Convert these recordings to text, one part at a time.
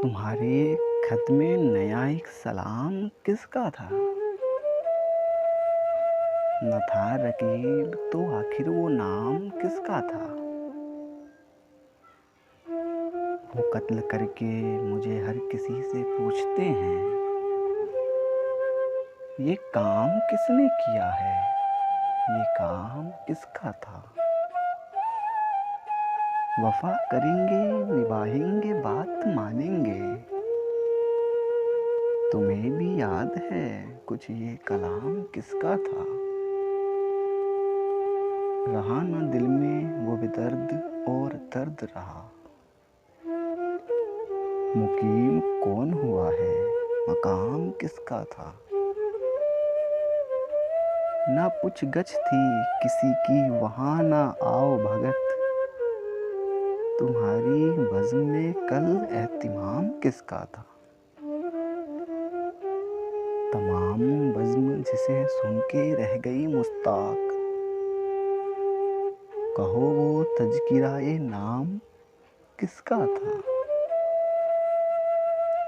तुम्हारे खत में नया एक सलाम किसका था? न था रकीब तो आखिर वो नाम किसका था? वो कत्ल करके मुझे हर किसी से पूछते हैं, ये काम किसने किया है? ये काम किसका था? वफा करेंगे, निभाएंगे, बात मानेंगे। तुम्हें भी याद है कुछ ये कलाम किसका था? रहा न दिल में वो बेदर्द और दर्द रहा। मुकीम कौन हुआ है, मकाम किसका था? ना पूछ गछ थी किसी की वहाँ ना आओ भगत। तुम्हारी बज़्म में कल एहतिमाम किसका था? तमाम बज़्म जिसे सुन के रह गई मुस्ताक। कहो वो तज़किरा-ए नाम किसका था?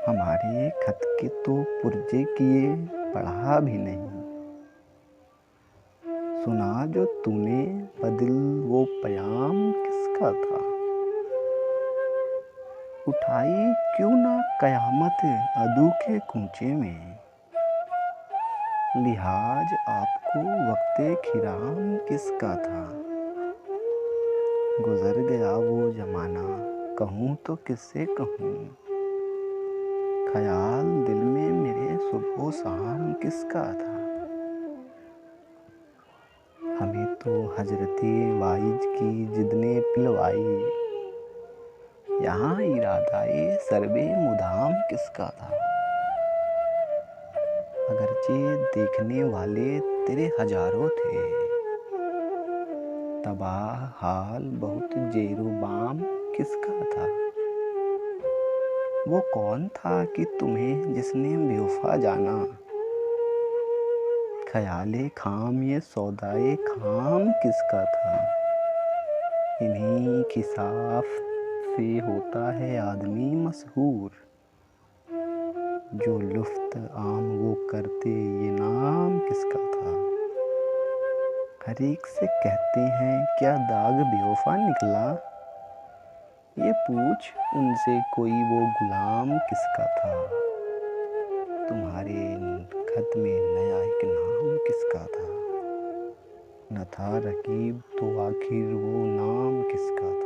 हमारे खत के तो पुर्जे किए पढ़ा भी नहीं। सुना जो तूने बदिल वो पयाम किसका था? उठाई क्यों ना कयामत अदू के कूचे में। लिहाज आपको वक्ते खिराम किसका था? गुजर गया वो जमाना कहूँ तो किससे कहूँ। ख्याल दिल में मेरे सुबह शाम किसका था? हमें तो हजरते वाइज की जिद ने पिलवाई। यहाँ इरादाए सरबे मुदाम किसका था? अगरचे देखने वाले तेरे हजारों थे, तबाह हाल बहुत जेरोबाम किसका था? वो कौन था कि तुम्हें जिसने बेवफा जाना? ख्याले खाम ये सौदाए खाम किसका था? इन्हीं खिसाफ से होता है आदमी मशहूर। जो लुफ्त आम वो करते ये नाम किसका था? हर एक से कहते हैं क्या दाग बेवफा निकला? ये पूछ उनसे कोई वो गुलाम किसका था? तुम्हारे खत में नया एक नाम किसका था? न था रकीब तो आखिर वो नाम किसका था?